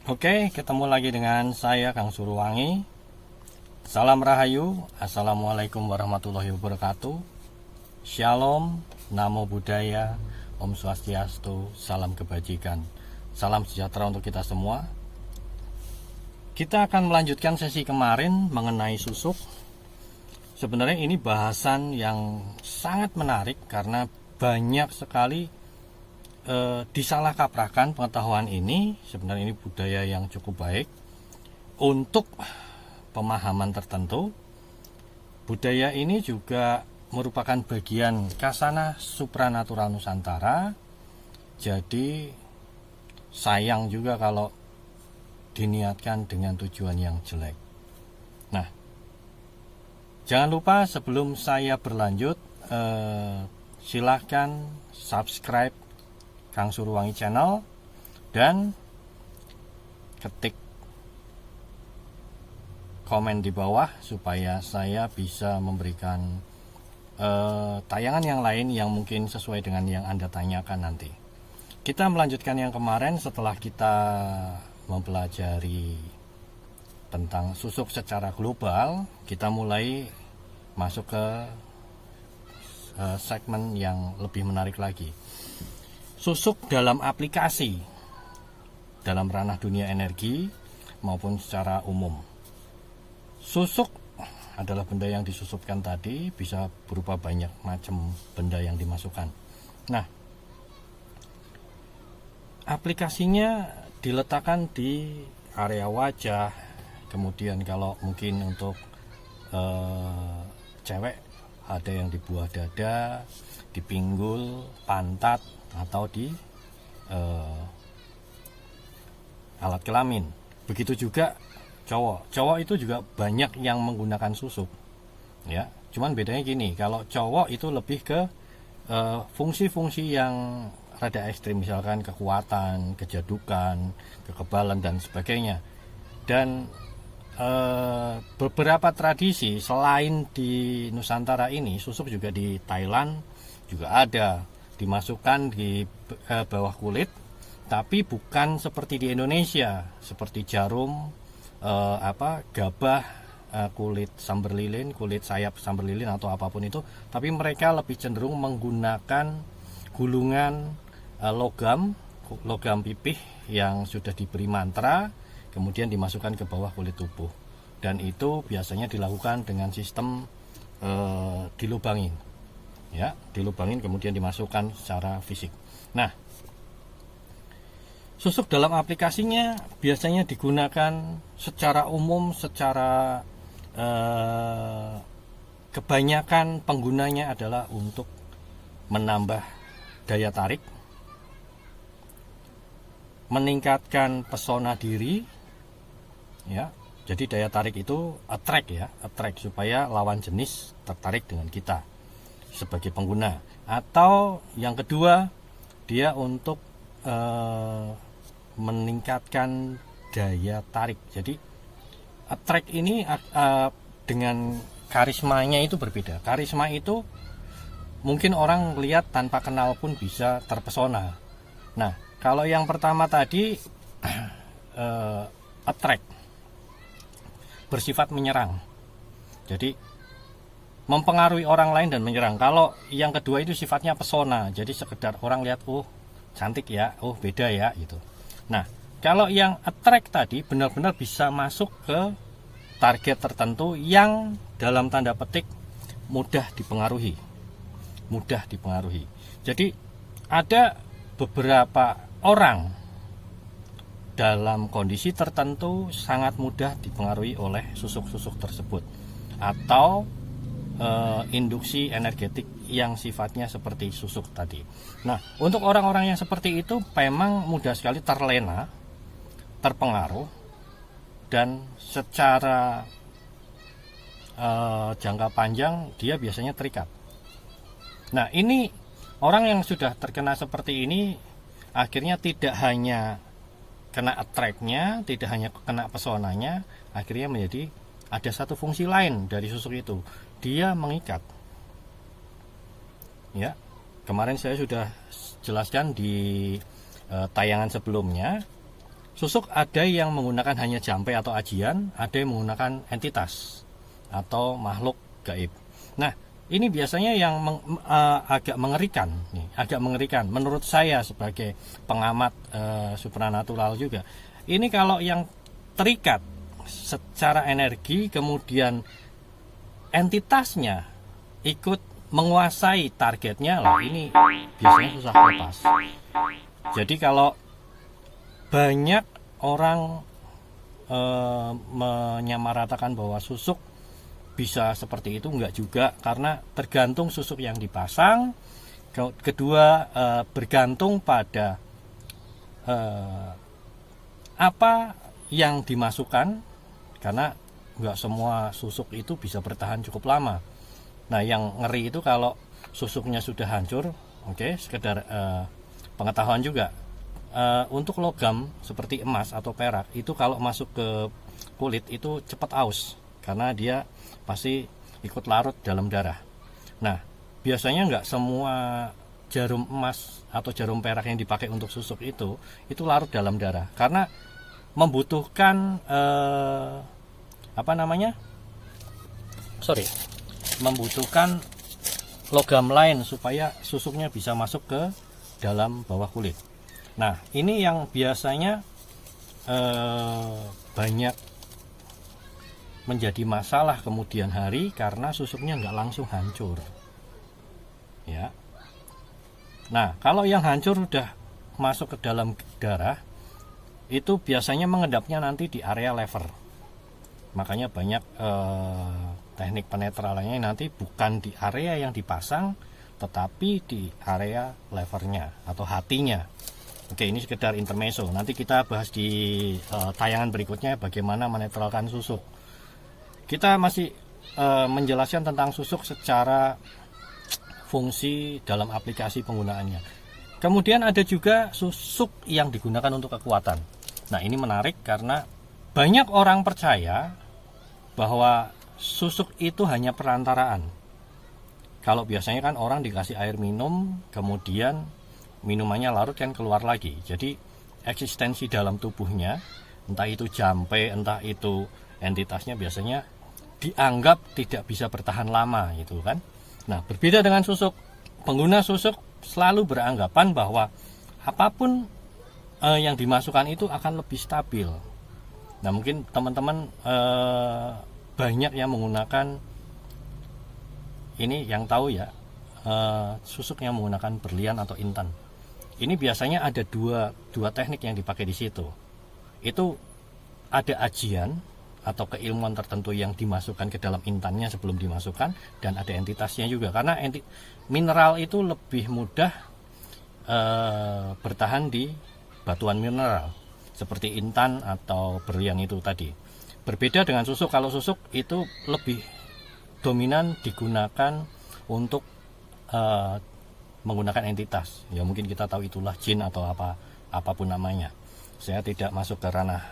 Oke, ketemu lagi dengan saya Kang Suruwangi. Salam Rahayu, Assalamualaikum warahmatullahi wabarakatuh. Shalom, Namo Buddhaya, Om Swastiastu, Salam Kebajikan. Salam sejahtera untuk kita semua. Kita akan melanjutkan sesi kemarin mengenai susuk. Sebenarnya ini bahasan yang sangat menarik karena banyak sekali disalah kaprahkan pengetahuan ini. Sebenarnya ini budaya yang cukup baik untuk pemahaman tertentu. Budaya ini juga merupakan bagian kasana supranatural Nusantara. Jadi sayang juga kalau diniatkan dengan tujuan yang jelek. Nah, jangan lupa sebelum saya berlanjut, silahkan subscribe Kang Suruwangi Channel dan ketik komen di bawah supaya saya bisa memberikan tayangan yang lain yang mungkin sesuai dengan yang Anda tanyakan nanti. Kita melanjutkan yang kemarin setelah kita mempelajari tentang susuk secara global. Kita mulai masuk ke segmen yang lebih menarik lagi. Susuk dalam aplikasi dalam ranah dunia energi maupun secara umum. Susuk adalah benda yang disusupkan tadi, bisa berupa banyak macam benda yang dimasukkan. Nah, aplikasinya diletakkan di area wajah. Kemudian kalau mungkin untuk cewek ada yang di buah dada, di pinggul, pantat, atau di alat kelamin. Begitu juga cowok itu juga banyak yang menggunakan susuk, ya. Cuman bedanya gini, kalau cowok itu lebih ke fungsi-fungsi yang rada ekstrim, misalkan kekuatan, kejadukan, kekebalan dan sebagainya. Dan beberapa tradisi selain di Nusantara ini, susuk juga di Thailand juga ada, dimasukkan di bawah kulit, tapi bukan seperti di Indonesia, seperti jarum, gabah, kulit samber lilin, kulit sayap samber lilin atau apapun itu. Tapi mereka lebih cenderung menggunakan gulungan logam pipih yang sudah diberi mantra, kemudian dimasukkan ke bawah kulit tubuh. Dan itu biasanya dilakukan dengan sistem dilubangin. Ya, dilubangin kemudian dimasukkan secara fisik. Nah, susuk dalam aplikasinya biasanya digunakan secara umum, secara kebanyakan penggunanya adalah untuk menambah daya tarik, meningkatkan pesona diri, ya. Jadi daya tarik itu attract supaya lawan jenis tertarik dengan kita sebagai pengguna. Atau yang kedua, dia untuk meningkatkan daya tarik. Jadi attract ini dengan karismanya itu berbeda. Karisma itu mungkin orang lihat tanpa kenal pun bisa terpesona. Nah, kalau yang pertama tadi attract, bersifat menyerang. Jadi mempengaruhi orang lain dan menyerang. Kalau yang kedua itu sifatnya pesona, jadi sekedar orang lihat, oh cantik ya, oh beda ya gitu. Nah, kalau yang attract tadi benar-benar bisa masuk ke target tertentu yang dalam tanda petik mudah dipengaruhi. Jadi ada beberapa orang dalam kondisi tertentu sangat mudah dipengaruhi oleh susuk-susuk tersebut, atau induksi energetik yang sifatnya seperti susuk tadi. Nah, untuk orang-orang yang seperti itu memang mudah sekali terlena, terpengaruh, dan secara jangka panjang dia biasanya terikat. Nah, ini orang yang sudah terkena seperti ini akhirnya tidak hanya kena attract-nya, tidak hanya kena pesonanya, akhirnya menjadi ada satu fungsi lain dari susuk itu, dia mengikat. Ya, kemarin saya sudah jelaskan di tayangan sebelumnya susuk ada yang menggunakan hanya jampe atau ajian, ada yang menggunakan entitas atau makhluk gaib. Nah, ini biasanya yang agak mengerikan nih, agak mengerikan menurut saya sebagai pengamat supranatural juga. Ini kalau yang terikat secara energi, kemudian entitasnya ikut menguasai targetnya, lah ini biasanya susah lepas. Jadi kalau banyak orang menyamaratakan bahwa susuk bisa seperti itu, enggak juga, karena tergantung susuk yang dipasang. Kedua, bergantung pada apa yang dimasukkan, karena enggak semua susuk itu bisa bertahan cukup lama. Nah, yang ngeri itu kalau susuknya sudah hancur. Oke, sekedar pengetahuan juga, untuk logam seperti emas atau perak itu kalau masuk ke kulit itu cepat aus, karena dia pasti ikut larut dalam darah. Nah, biasanya nggak semua jarum emas atau jarum perak yang dipakai untuk susuk itu larut dalam darah, karena membutuhkan membutuhkan logam lain supaya susuknya bisa masuk ke dalam bawah kulit. Nah, ini yang biasanya banyak menjadi masalah kemudian hari, karena susuknya nggak langsung hancur, ya. Nah, kalau yang hancur udah masuk ke dalam darah, itu biasanya mengendapnya nanti di area lever. Makanya banyak teknik penetralannya nanti bukan di area yang dipasang, tetapi di area levernya atau hatinya. Oke, ini sekedar intermezzo. Nanti kita bahas di tayangan berikutnya bagaimana menetralkan susuk. Kita masih menjelaskan tentang susuk secara fungsi dalam aplikasi penggunaannya. Kemudian ada juga susuk yang digunakan untuk kekuatan. Nah, ini menarik karena banyak orang percaya bahwa susuk itu hanya perantaraan. Kalau biasanya kan orang dikasih air minum, kemudian minumannya larut kan keluar lagi. Jadi eksistensi dalam tubuhnya, entah itu jampe, entah itu entitasnya, biasanya dianggap tidak bisa bertahan lama gitu kan. Nah, berbeda dengan susuk. Pengguna susuk selalu beranggapan bahwa apapun yang dimasukkan itu akan lebih stabil. Nah, mungkin teman-teman banyak yang menggunakan ini, yang tahu ya, susuk yang menggunakan berlian atau intan. Ini biasanya ada dua teknik yang dipakai di situ. Itu ada ajian atau keilmuan tertentu yang dimasukkan ke dalam intannya sebelum dimasukkan, dan ada entitasnya juga, karena mineral itu lebih mudah bertahan di batuan mineral seperti intan atau berlian itu tadi. Berbeda dengan susuk. Kalau susuk itu lebih dominan digunakan untuk menggunakan entitas. Ya, mungkin kita tahu itulah jin atau apapun namanya. Saya tidak masuk ke ranah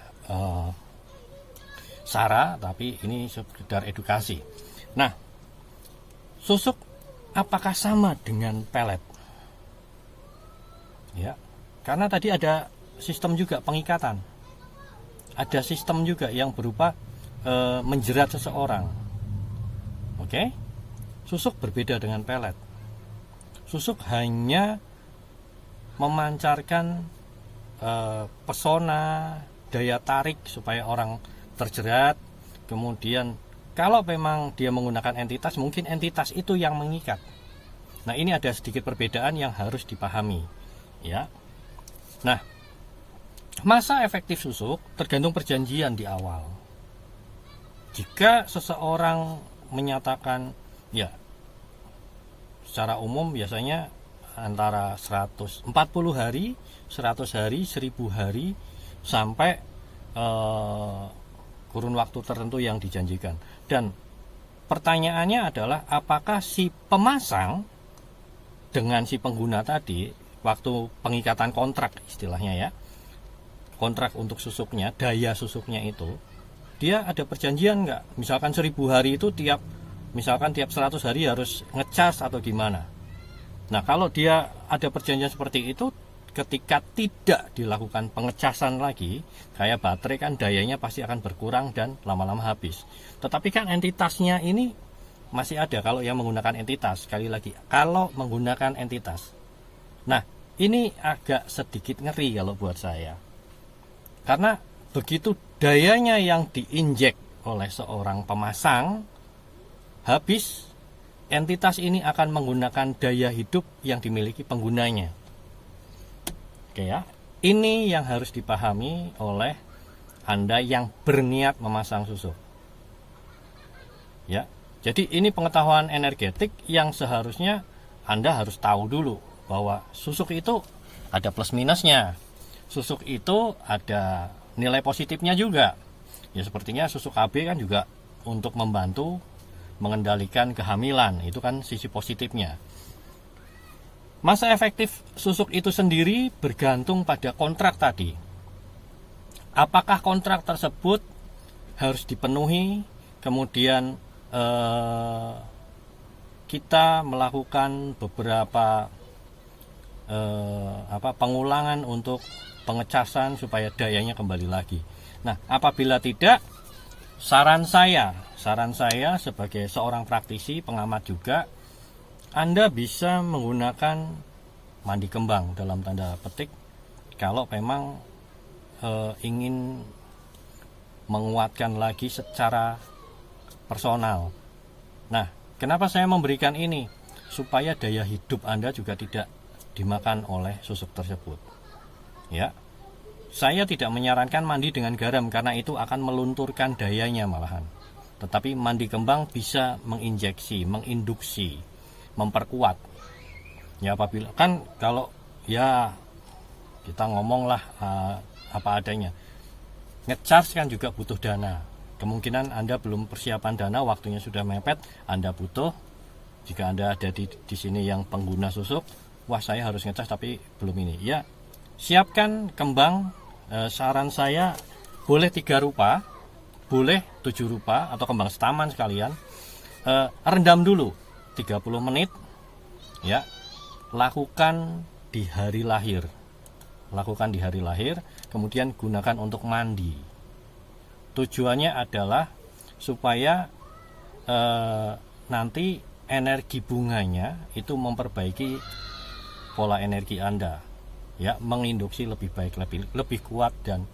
sara, tapi ini sekedar edukasi. Nah, susuk apakah sama dengan pelet? Ya, karena tadi ada sistem juga pengikatan. Ada sistem juga yang berupa menjerat seseorang. Oke? Susuk berbeda dengan pelet. Susuk hanya memancarkan pesona, daya tarik supaya orang terjerat. Kemudian kalau memang dia menggunakan entitas, mungkin entitas itu yang mengikat. Nah, ini ada sedikit perbedaan yang harus dipahami, ya. Nah, masa efektif susuk tergantung perjanjian di awal. Jika seseorang menyatakan, ya, secara umum biasanya antara 140 hari, 100 hari, 1000 hari, sampai kurun waktu tertentu yang dijanjikan. Dan pertanyaannya adalah, apakah si pemasang dengan si pengguna tadi, waktu pengikatan kontrak istilahnya ya, kontrak untuk susuknya, daya susuknya itu, dia ada perjanjian nggak? Misalkan 1000 hari itu tiap 100 hari harus ngecas atau gimana. Nah, kalau dia ada perjanjian seperti itu, ketika tidak dilakukan pengecasan lagi, kayak baterai kan dayanya pasti akan berkurang dan lama-lama habis. Tetapi kan entitasnya ini masih ada kalau yang menggunakan entitas. Sekali lagi, kalau menggunakan entitas. Nah, ini agak sedikit ngeri kalau buat saya. Karena begitu dayanya yang diinjek oleh seorang pemasang habis, entitas ini akan menggunakan daya hidup yang dimiliki penggunanya. Oke ya, ini yang harus dipahami oleh Anda yang berniat memasang susuk. Ya, jadi ini pengetahuan energetik yang seharusnya Anda harus tahu dulu bahwa susuk itu ada plus minusnya. Susuk itu ada nilai positifnya juga. Ya sepertinya susuk AB kan juga untuk membantu mengendalikan kehamilan, itu kan sisi positifnya. Masa efektif susuk itu sendiri bergantung pada kontrak tadi. Apakah kontrak tersebut harus dipenuhi, kemudian kita melakukan beberapa pengulangan untuk pengecasan supaya dayanya kembali lagi. Nah, apabila tidak, saran saya sebagai seorang praktisi, pengamat juga, Anda bisa menggunakan mandi kembang dalam tanda petik kalau memang ingin menguatkan lagi secara personal. Nah, kenapa saya memberikan ini? Supaya daya hidup Anda juga tidak dimakan oleh susuk tersebut. Ya, saya tidak menyarankan mandi dengan garam karena itu akan melunturkan dayanya malahan. Tetapi mandi kembang bisa menginjeksi, menginduksi, memperkuat. Ya apabila kan kalau ya kita ngomonglah apa adanya. Ngecas kan juga butuh dana. Kemungkinan Anda belum persiapan dana, waktunya sudah mepet, Anda butuh. Jika Anda ada di sini yang pengguna susuk, wah saya harus ngecas tapi belum ini. Ya, siapkan kembang. Saran saya boleh 3 rupa, boleh 7 rupa atau kembang setaman sekalian. Rendam dulu 30 menit. Ya, lakukan di hari lahir. Kemudian gunakan untuk mandi. Tujuannya adalah supaya nanti energi bunganya itu memperbaiki pola energi Anda. Ya, menginduksi lebih baik, lebih kuat, dan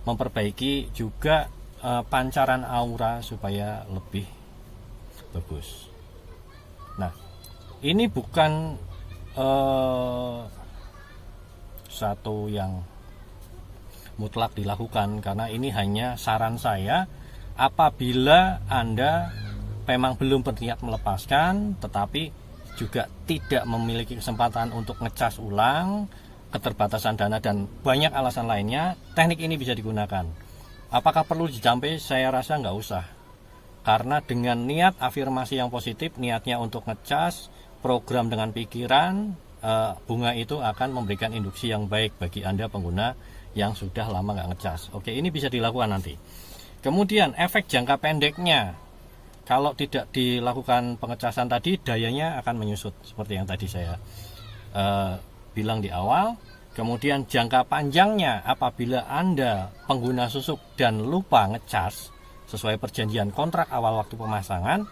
memperbaiki juga pancaran aura supaya lebih bagus. Nah, ini bukan satu yang mutlak dilakukan, karena ini hanya saran saya apabila Anda memang belum berniat melepaskan tetapi juga tidak memiliki kesempatan untuk ngecas ulang, keterbatasan dana dan banyak alasan lainnya. Teknik ini bisa digunakan. Apakah perlu dijampe? Saya rasa nggak usah, karena dengan niat afirmasi yang positif, niatnya untuk ngecas, program dengan pikiran, bunga itu akan memberikan induksi yang baik bagi Anda pengguna yang sudah lama nggak ngecas. Oke, ini bisa dilakukan nanti. Kemudian efek jangka pendeknya, kalau tidak dilakukan pengecasan tadi, dayanya akan menyusut seperti yang tadi saya bilang di awal. Kemudian jangka panjangnya, apabila Anda pengguna susuk dan lupa ngecas sesuai perjanjian kontrak awal waktu pemasangan,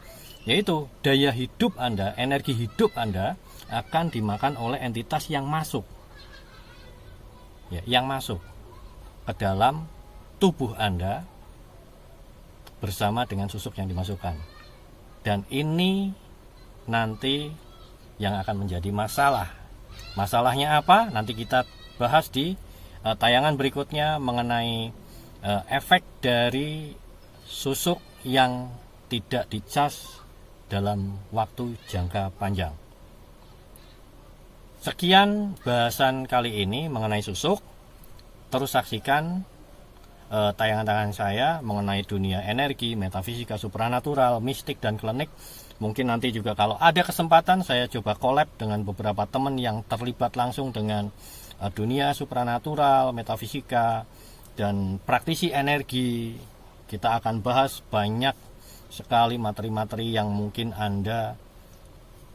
yaitu daya hidup Anda, energi hidup Anda akan dimakan oleh entitas yang masuk, ya, yang masuk ke dalam tubuh Anda bersama dengan susuk yang dimasukkan. Dan ini nanti yang akan menjadi masalah. Masalahnya apa? Nanti kita bahas di tayangan berikutnya mengenai efek dari susuk yang tidak dicas dalam waktu jangka panjang. Sekian bahasan kali ini mengenai susuk. Terus saksikan tayangan-tayangan saya mengenai dunia energi, metafisika, supranatural, mistik, dan klinik. Mungkin nanti juga kalau ada kesempatan saya coba collab dengan beberapa teman yang terlibat langsung dengan dunia supranatural, metafisika, dan praktisi energi. Kita akan bahas banyak sekali materi-materi yang mungkin Anda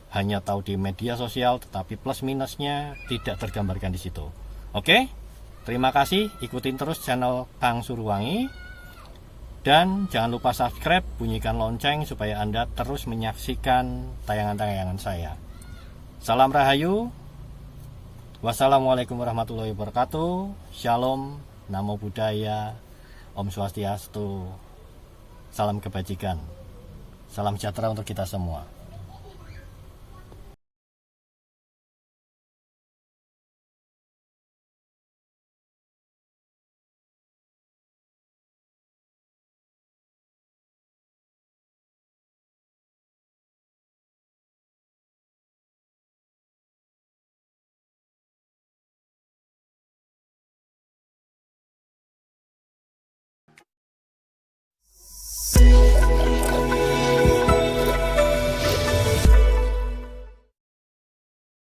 hanya tahu di media sosial, tetapi plus minusnya tidak tergambarkan di situ. Oke, terima kasih, ikutin terus channel Kang Suruwangi, dan jangan lupa subscribe, bunyikan lonceng supaya Anda terus menyaksikan tayangan-tayangan saya. Salam Rahayu, wassalamualaikum warahmatullahi wabarakatuh, Shalom, Namo Buddhaya, Om Swastiastu, salam kebajikan, salam sejahtera untuk kita semua.